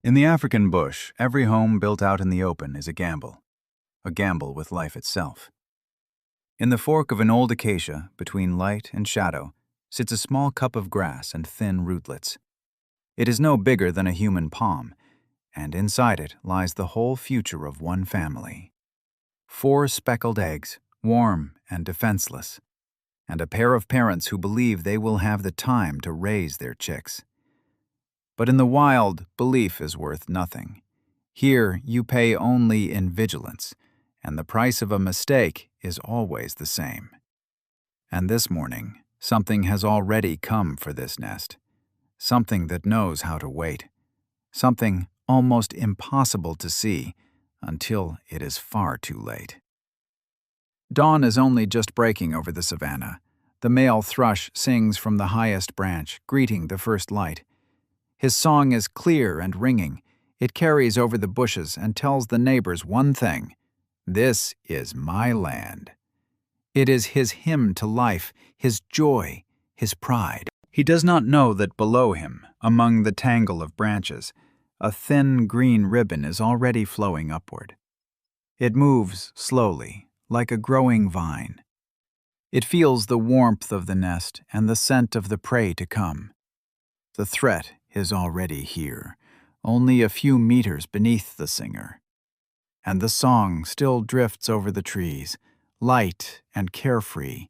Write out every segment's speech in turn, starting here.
In the African bush, every home built out in the open is a gamble with life itself. In the fork of an old acacia, between light and shadow, sits a small cup of grass and thin rootlets. It is no bigger than a human palm, and inside it lies the whole future of one family. 4 speckled eggs, warm and defenseless, and a pair of parents who believe they will have the time to raise their chicks. But in the wild, belief is worth nothing. Here you pay only in vigilance, and the price of a mistake is always the same. And this morning, something has already come for this nest. Something that knows how to wait. Something almost impossible to see until it is far too late. Dawn is only just breaking over the savanna. The male thrush sings from the highest branch, greeting the first light. His song is clear and ringing. It carries over the bushes and tells the neighbors one thing: this is my land. It is his hymn to life, his joy, his pride. He does not know that below him, among the tangle of branches, a thin green ribbon is already flowing upward. It moves slowly, like a growing vine. It feels the warmth of the nest and the scent of the prey to come. The threat is already here, only a few meters beneath the singer. And the song still drifts over the trees, light and carefree,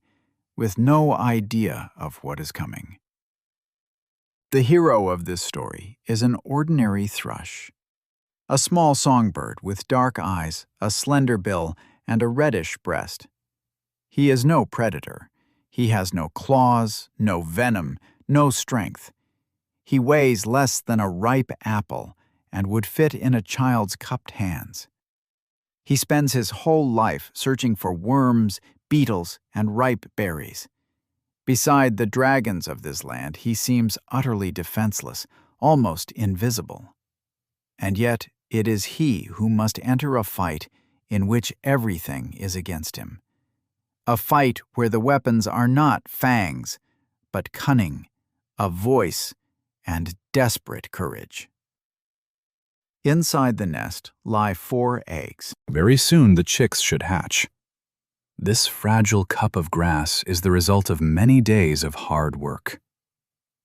with no idea of what is coming. The hero of this story is an ordinary thrush, a small songbird with dark eyes, a slender bill, and a reddish breast. He is no predator. He has no claws, no venom, no strength. He weighs less than a ripe apple and would fit in a child's cupped hands. He spends his whole life searching for worms, beetles, and ripe berries. Beside the dragons of this land, he seems utterly defenseless, almost invisible. And yet, it is he who must enter a fight in which everything is against him. A fight where the weapons are not fangs, but cunning, a voice, and desperate courage. Inside the nest lie 4 eggs. Very soon the chicks should hatch. This fragile cup of grass is the result of many days of hard work.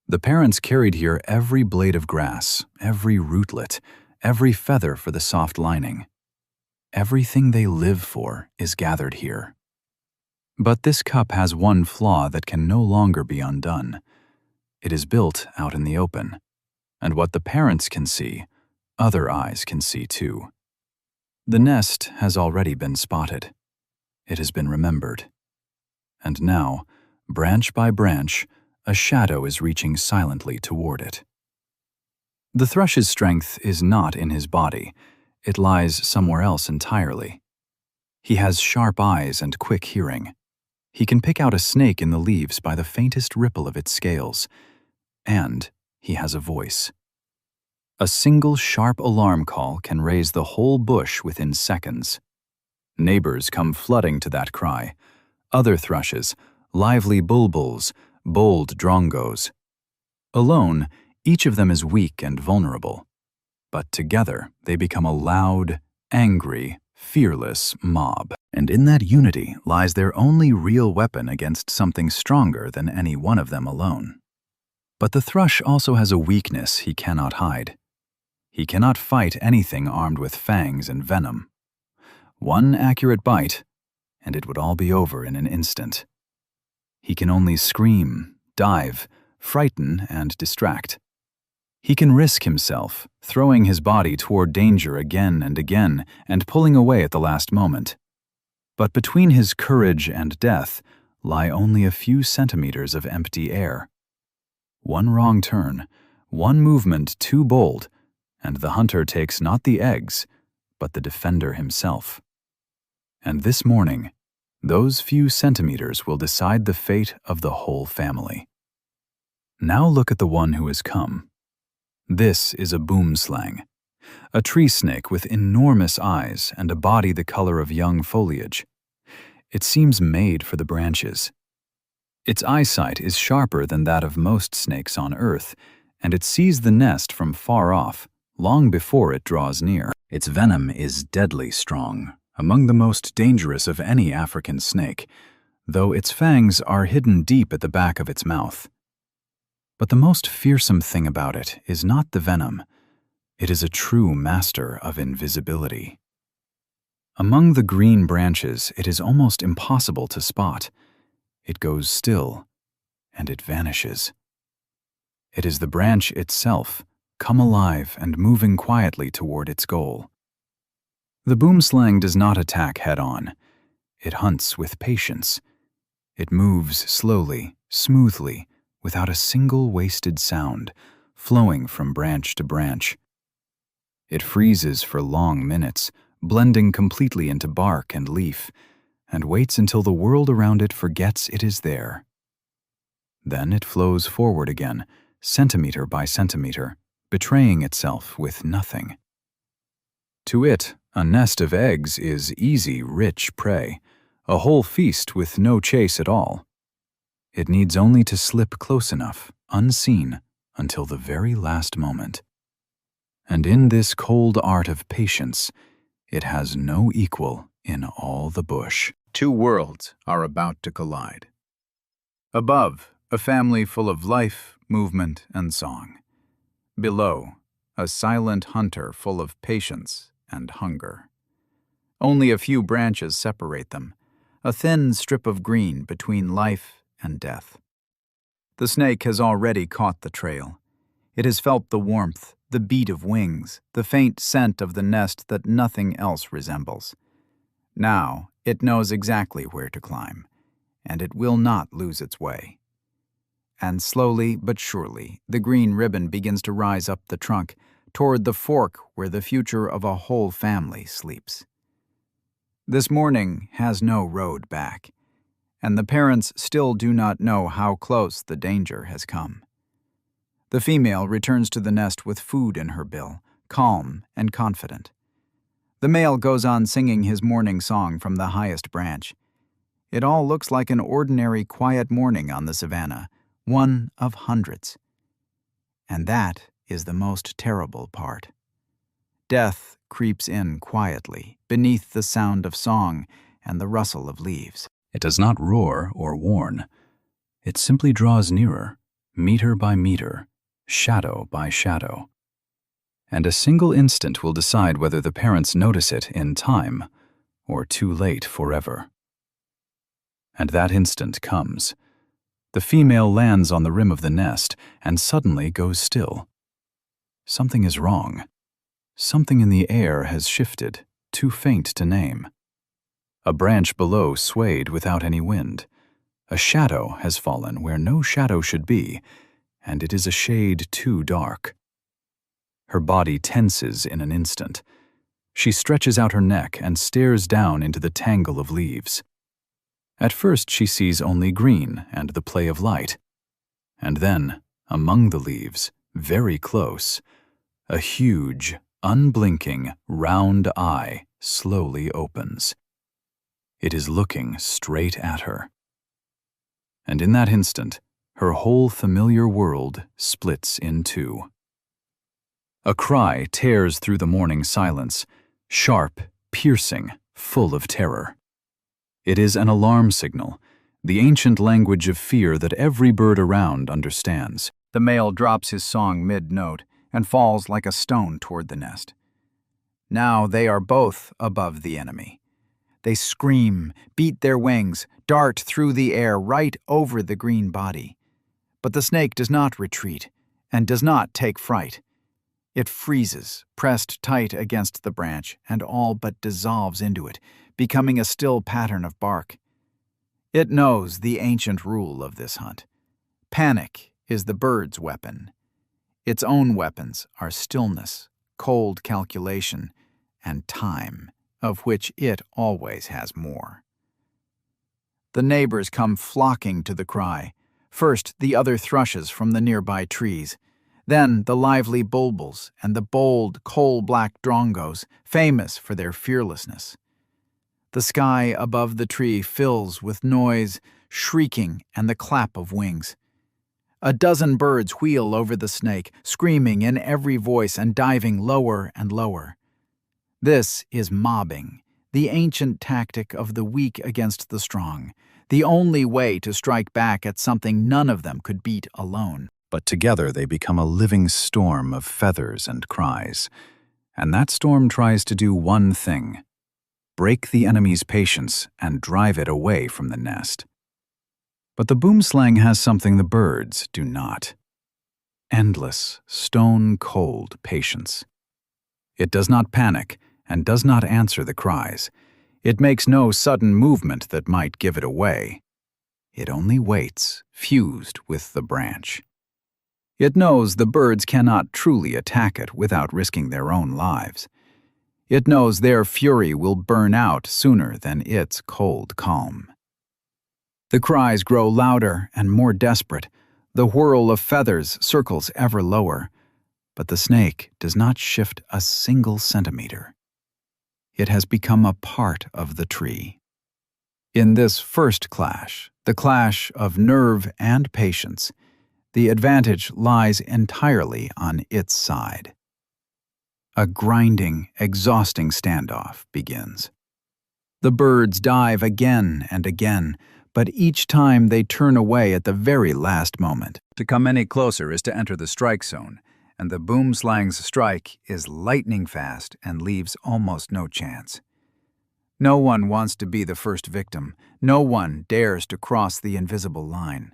The parents carried here every blade of grass, every rootlet, every feather for the soft lining. Everything they live for is gathered here. But this cup has one flaw that can no longer be undone. It is built out in the open, and what the parents can see, other eyes can see too. The nest has already been spotted. It has been remembered. And now, branch by branch, a shadow is reaching silently toward it. The thrush's strength is not in his body. It lies somewhere else entirely. He has sharp eyes and quick hearing. He can pick out a snake in the leaves by the faintest ripple of its scales. And he has a voice. A single sharp alarm call can raise the whole bush within seconds. Neighbors come flooding to that cry. Other thrushes, lively bulbuls, bold drongos. Alone, each of them is weak and vulnerable. But together, they become a loud, angry, fearless mob. And in that unity lies their only real weapon against something stronger than any one of them alone. But the thrush also has a weakness he cannot hide. He cannot fight anything armed with fangs and venom. One accurate bite, and it would all be over in an instant. He can only scream, dive, frighten, and distract. He can risk himself, throwing his body toward danger again and again, and pulling away at the last moment. But between his courage and death lie only a few centimeters of empty air. One wrong turn, one movement too bold, and the hunter takes not the eggs, but the defender himself. And this morning, those few centimeters will decide the fate of the whole family. Now look at the one who has come. This is a boomslang, a tree snake with enormous eyes and a body the color of young foliage. It seems made for the branches. Its eyesight is sharper than that of most snakes on Earth, and it sees the nest from far off, long before it draws near. Its venom is deadly strong, among the most dangerous of any African snake, though its fangs are hidden deep at the back of its mouth. But the most fearsome thing about it is not the venom. It is a true master of invisibility. Among the green branches, it is almost impossible to spot. It goes still, and it vanishes. It is the branch itself, come alive and moving quietly toward its goal. The boomslang does not attack head-on. It hunts with patience. It moves slowly, smoothly, without a single wasted sound, flowing from branch to branch. It freezes for long minutes, blending completely into bark and leaf, and waits until the world around it forgets it is there. Then it flows forward again, centimeter by centimeter, betraying itself with nothing. To it, a nest of eggs is easy, rich prey, a whole feast with no chase at all. It needs only to slip close enough, unseen, until the very last moment. And in this cold art of patience, it has no equal in all the bush. Two worlds are about to collide. Above, a family full of life, movement, and song. Below, a silent hunter full of patience and hunger. Only a few branches separate them, a thin strip of green between life and death. The snake has already caught the trail. It has felt the warmth, the beat of wings, the faint scent of the nest that nothing else resembles. Now it knows exactly where to climb, and it will not lose its way. And slowly but surely, the green ribbon begins to rise up the trunk toward the fork where the future of a whole family sleeps. This morning has no road back, and the parents still do not know how close the danger has come. The female returns to the nest with food in her bill, calm and confident. The male goes on singing his morning song from the highest branch. It all looks like an ordinary quiet morning on the savannah, one of hundreds. And that is the most terrible part. Death creeps in quietly, beneath the sound of song and the rustle of leaves. It does not roar or warn. It simply draws nearer, meter by meter, shadow by shadow. And a single instant will decide whether the parents notice it in time or too late forever. And that instant comes. The female lands on the rim of the nest and suddenly goes still. Something is wrong. Something in the air has shifted, too faint to name. A branch below swayed without any wind. A shadow has fallen where no shadow should be, and it is a shade too dark. Her body tenses in an instant. She stretches out her neck and stares down into the tangle of leaves. At first she sees only green and the play of light. And then, among the leaves, very close, a huge, unblinking, round eye slowly opens. It is looking straight at her. And in that instant, her whole familiar world splits in two. A cry tears through the morning silence, sharp, piercing, full of terror. It is an alarm signal, the ancient language of fear that every bird around understands. The male drops his song mid-note and falls like a stone toward the nest. Now they are both above the enemy. They scream, beat their wings, dart through the air right over the green body. But the snake does not retreat and does not take fright. It freezes, pressed tight against the branch, and all but dissolves into it, becoming a still pattern of bark. It knows the ancient rule of this hunt. Panic is the bird's weapon. Its own weapons are stillness, cold calculation, and time, of which it always has more. The neighbors come flocking to the cry, first the other thrushes from the nearby trees, then the lively bulbuls and the bold, coal-black drongos, famous for their fearlessness. The sky above the tree fills with noise, shrieking, and the clap of wings. A dozen birds wheel over the snake, screaming in every voice and diving lower and lower. This is mobbing, the ancient tactic of the weak against the strong, the only way to strike back at something none of them could beat alone. But together they become a living storm of feathers and cries. And that storm tries to do one thing: break the enemy's patience and drive it away from the nest. But the boomslang has something the birds do not: endless, stone-cold patience. It does not panic and does not answer the cries. It makes no sudden movement that might give it away. It only waits, fused with the branch. It knows the birds cannot truly attack it without risking their own lives. It knows their fury will burn out sooner than its cold calm. The cries grow louder and more desperate. The whirl of feathers circles ever lower. But the snake does not shift a single centimeter. It has become a part of the tree. In this first clash, the clash of nerve and patience, the advantage lies entirely on its side. A grinding, exhausting standoff begins. The birds dive again and again, but each time they turn away at the very last moment. To come any closer is to enter the strike zone, and the boomslang's strike is lightning fast and leaves almost no chance. No one wants to be the first victim. No one dares to cross the invisible line.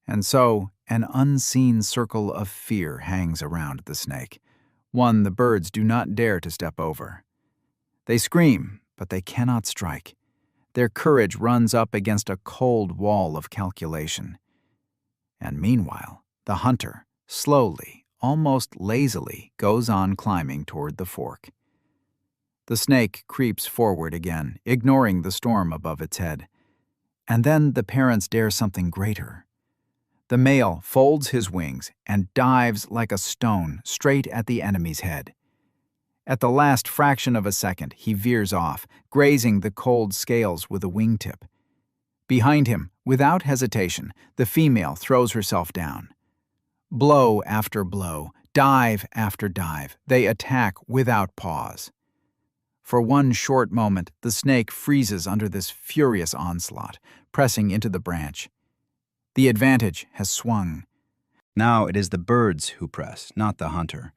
And so, an unseen circle of fear hangs around the snake, one the birds do not dare to step over. They scream, but they cannot strike. Their courage runs up against a cold wall of calculation. And meanwhile, the hunter, slowly, almost lazily, goes on climbing toward the fork. The snake creeps forward again, ignoring the storm above its head. And then the parents dare something greater. The male folds his wings and dives like a stone straight at the enemy's head. At the last fraction of a second, he veers off, grazing the cold scales with a wingtip. Behind him, without hesitation, the female throws herself down. Blow after blow, dive after dive, they attack without pause. For one short moment, the snake freezes under this furious onslaught, pressing into the branch. The advantage has swung. Now it is the birds who press, not the hunter.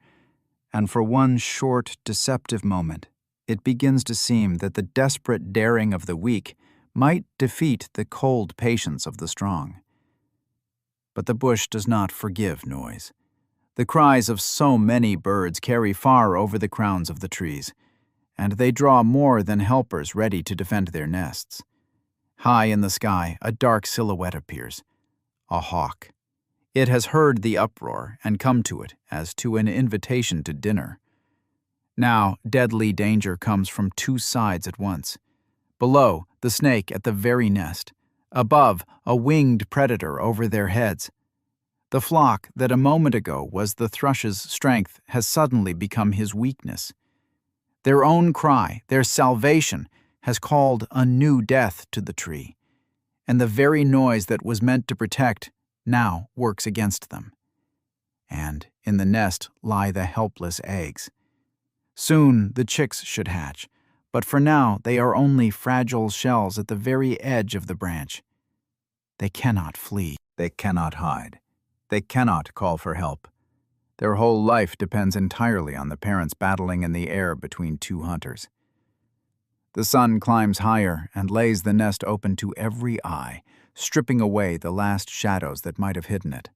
And for one short, deceptive moment, it begins to seem that the desperate daring of the weak might defeat the cold patience of the strong. But the bush does not forgive noise. The cries of so many birds carry far over the crowns of the trees, and they draw more than helpers ready to defend their nests. High in the sky, a dark silhouette appears. A hawk. It has heard the uproar and come to it as to an invitation to dinner. Now, deadly danger comes from two sides at once. Below, the snake at the very nest. Above, a winged predator over their heads. The flock that a moment ago was the thrush's strength has suddenly become his weakness. Their own cry, their salvation, has called a new death to the tree, and the very noise that was meant to protect now works against them. And in the nest lie the helpless eggs. Soon the chicks should hatch, but for now they are only fragile shells at the very edge of the branch. They cannot flee. They cannot hide. They cannot call for help. Their whole life depends entirely on the parents battling in the air between two hunters. The sun climbs higher and lays the nest open to every eye, stripping away the last shadows that might have hidden it.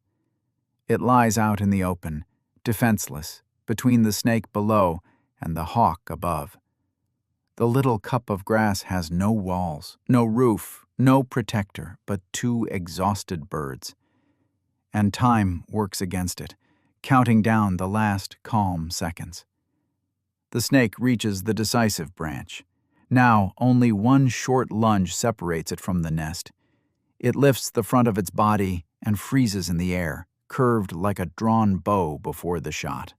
It lies out in the open, defenseless, between the snake below and the hawk above. The little cup of grass has no walls, no roof, no protector, but two exhausted birds. And time works against it, counting down the last calm seconds. The snake reaches the decisive branch. Now only one short lunge separates it from the nest. It lifts the front of its body and freezes in the air, curved like a drawn bow before the shot.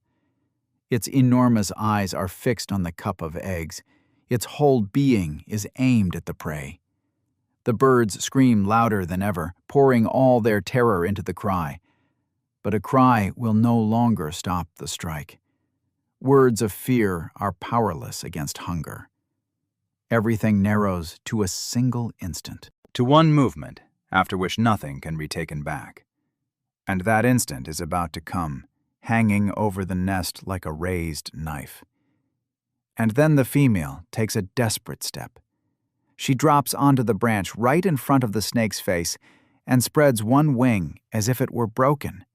Its enormous eyes are fixed on the cup of eggs. Its whole being is aimed at the prey. The birds scream louder than ever, pouring all their terror into the cry. But a cry will no longer stop the strike. Words of fear are powerless against hunger. Everything narrows to a single instant, to one movement, after which nothing can be taken back. And that instant is about to come, hanging over the nest like a raised knife. And then the female takes a desperate step. She drops onto the branch right in front of the snake's face and spreads one wing as if it were broken.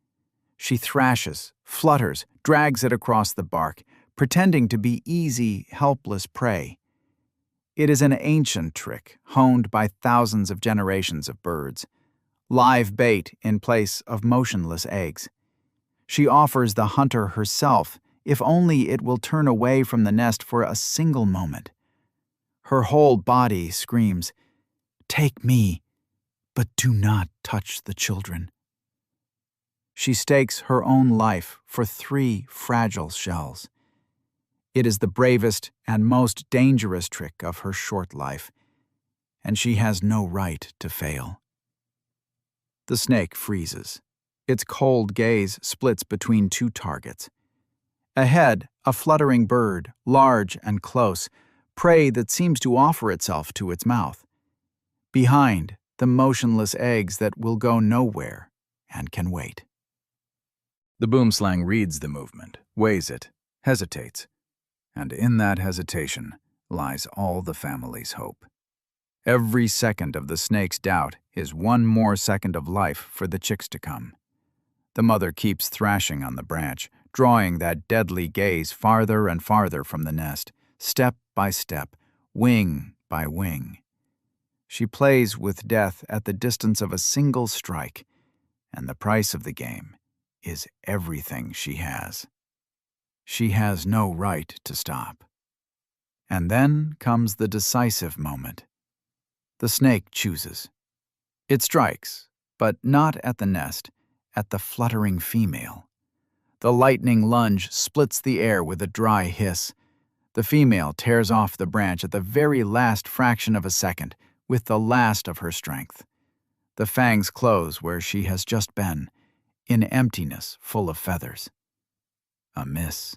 She thrashes, flutters, drags it across the bark, pretending to be easy, helpless prey. It is an ancient trick honed by thousands of generations of birds. Live bait in place of motionless eggs. She offers the hunter herself, if only it will turn away from the nest for a single moment. Her whole body screams, "Take me, but do not touch the children." She stakes her own life for 3 fragile shells. It is the bravest and most dangerous trick of her short life, and she has no right to fail. The snake freezes. Its cold gaze splits between 2 targets. Ahead, a fluttering bird, large and close, prey that seems to offer itself to its mouth. Behind, the motionless eggs that will go nowhere and can wait. The boomslang reads the movement, weighs it, hesitates, and in that hesitation lies all the family's hope. Every second of the snake's doubt is one more second of life for the chicks to come. The mother keeps thrashing on the branch, drawing that deadly gaze farther and farther from the nest, step by step, wing by wing. She plays with death at the distance of a single strike, and the price of the game is everything she has. She has no right to stop. And then comes the decisive moment. The snake chooses. It strikes, but not at the nest, at the fluttering female. The lightning lunge splits the air with a dry hiss. The female tears off the branch at the very last fraction of a second, with the last of her strength. The fangs close where she has just been, in emptiness full of feathers. A miss.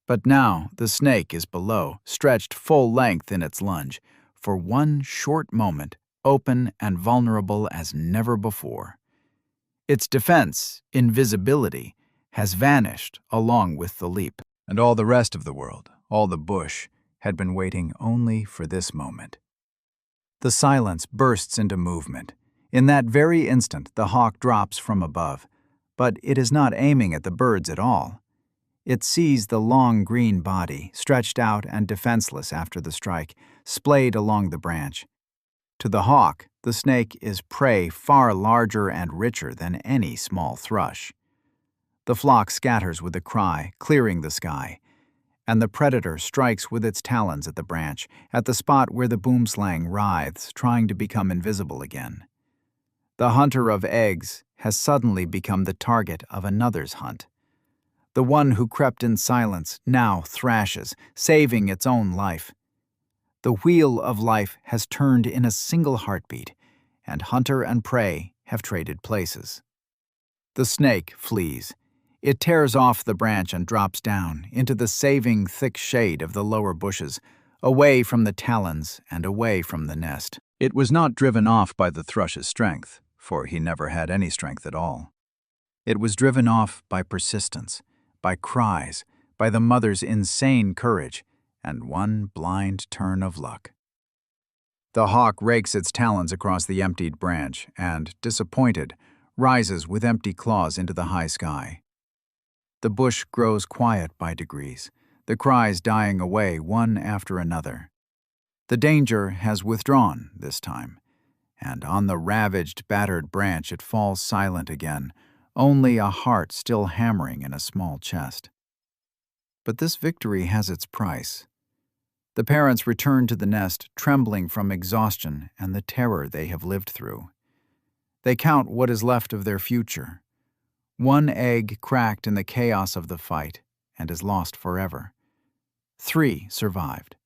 But now the snake is below, stretched full length in its lunge, for one short moment, open and vulnerable as never before. Its defense, invisibility, has vanished along with the leap. And all the rest of the world, all the bush, had been waiting only for this moment. The silence bursts into movement. In that very instant, the hawk drops from above, but it is not aiming at the birds at all. It sees the long green body, stretched out and defenseless after the strike, splayed along the branch. To the hawk, the snake is prey far larger and richer than any small thrush. The flock scatters with a cry, clearing the sky, and the predator strikes with its talons at the branch, at the spot where the boomslang writhes, trying to become invisible again. The hunter of eggs has suddenly become the target of another's hunt. The one who crept in silence now thrashes, saving its own life. The wheel of life has turned in a single heartbeat, and hunter and prey have traded places. The snake flees. It tears off the branch and drops down into the saving thick shade of the lower bushes, away from the talons and away from the nest. It was not driven off by the thrush's strength, for he never had any strength at all. It was driven off by persistence, by cries, by the mother's insane courage, and one blind turn of luck. The hawk rakes its talons across the emptied branch and, disappointed, rises with empty claws into the high sky. The bush grows quiet by degrees, the cries dying away one after another. The danger has withdrawn this time, and on the ravaged, battered branch it falls silent again, only a heart still hammering in a small chest. But this victory has its price. The parents return to the nest, trembling from exhaustion and the terror they have lived through. They count what is left of their future. One egg cracked in the chaos of the fight and is lost forever. 3 survived.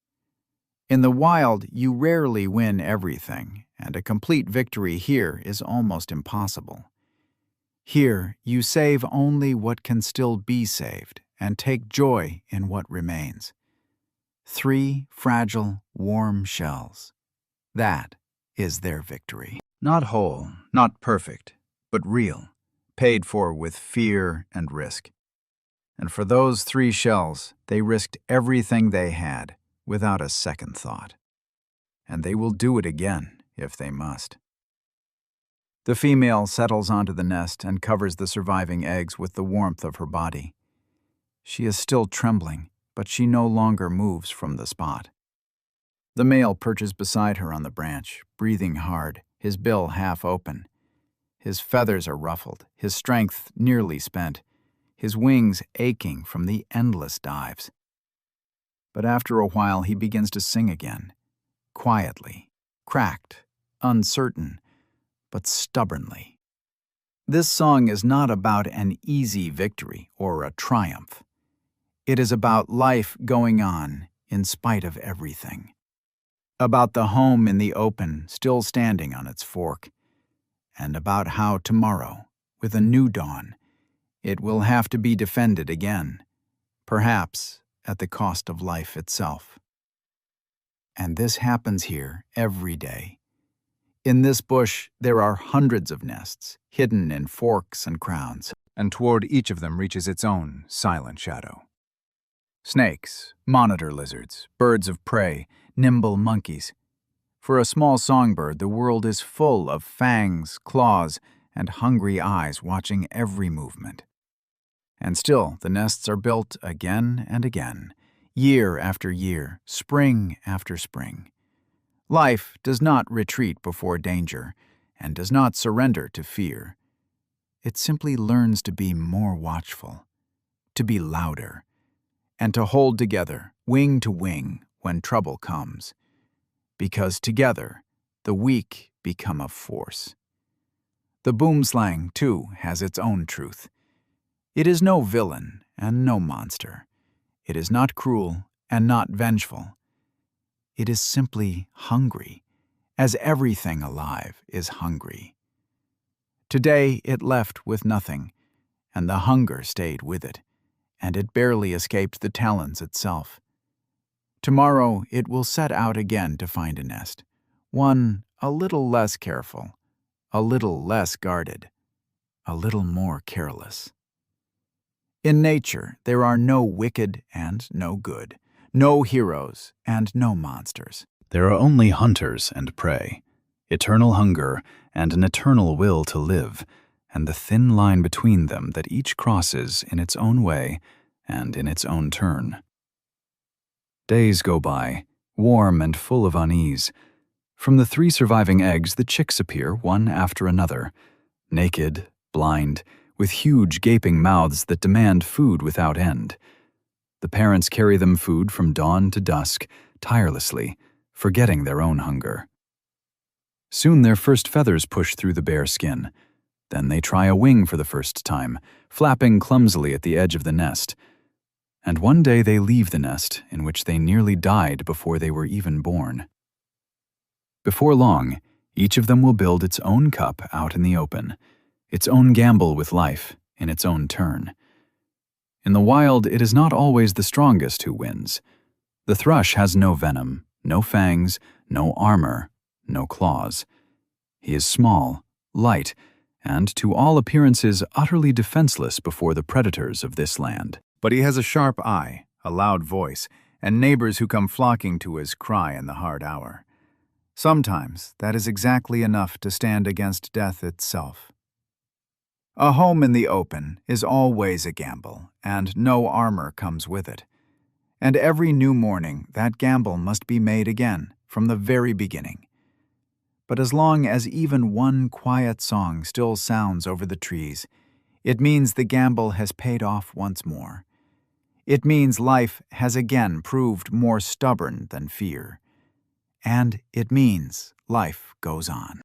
In the wild, you rarely win everything, and a complete victory here is almost impossible. Here, you save only what can still be saved and take joy in what remains. 3 fragile, warm shells. That is their victory. Not whole, not perfect, but real, paid for with fear and risk. And for those 3 shells, they risked everything they had without a second thought. And they will do it again if they must. The female settles onto the nest and covers the surviving eggs with the warmth of her body. She is still trembling, but she no longer moves from the spot. The male perches beside her on the branch, breathing hard, his bill half open. His feathers are ruffled, his strength nearly spent, his wings aching from the endless dives. But after a while he begins to sing again, quietly, cracked, uncertain, but stubbornly. This song is not about an easy victory or a triumph. It is about life going on in spite of everything. About the home in the open still standing on its fork, and about how tomorrow, with a new dawn, it will have to be defended again, perhaps at the cost of life itself. And this happens here every day. In this bush, there are hundreds of nests, hidden in forks and crowns, and toward each of them reaches its own silent shadow. Snakes, monitor lizards, birds of prey, nimble monkeys. For a small songbird, the world is full of fangs, claws, and hungry eyes watching every movement. And still, the nests are built again and again, year after year, spring after spring. Life does not retreat before danger and does not surrender to fear. It simply learns to be more watchful, to be louder, and to hold together, wing to wing, when trouble comes. Because together, the weak become a force. The Boomslang, too, has its own truth. It is no villain and no monster. It is not cruel and not vengeful. It is simply hungry, as everything alive is hungry. Today it left with nothing, and the hunger stayed with it, and it barely escaped the talons itself. Tomorrow it will set out again to find a nest, one a little less careful, a little less guarded, a little more careless. In nature, there are no wicked and no good, no heroes and no monsters. There are only hunters and prey, eternal hunger and an eternal will to live, and the thin line between them that each crosses in its own way and in its own turn. Days go by, warm and full of unease. From the 3 surviving eggs, the chicks appear one after another, naked, blind, with huge gaping mouths that demand food without end. The parents carry them food from dawn to dusk, tirelessly, forgetting their own hunger. Soon their first feathers push through the bare skin. Then they try a wing for the first time, flapping clumsily at the edge of the nest. And one day they leave the nest, in which they nearly died before they were even born. Before long, each of them will build its own cup out in the open, its own gamble with life in its own turn. In the wild, it is not always the strongest who wins. The thrush has no venom, no fangs, no armor, no claws. He is small, light, and to all appearances utterly defenseless before the predators of this land. But he has a sharp eye, a loud voice, and neighbors who come flocking to his cry in the hard hour. Sometimes that is exactly enough to stand against death itself. A home in the open is always a gamble, and no armor comes with it. And every new morning that gamble must be made again, from the very beginning. But as long as even one quiet song still sounds over the trees, it means the gamble has paid off once more. It means life has again proved more stubborn than fear. And it means life goes on.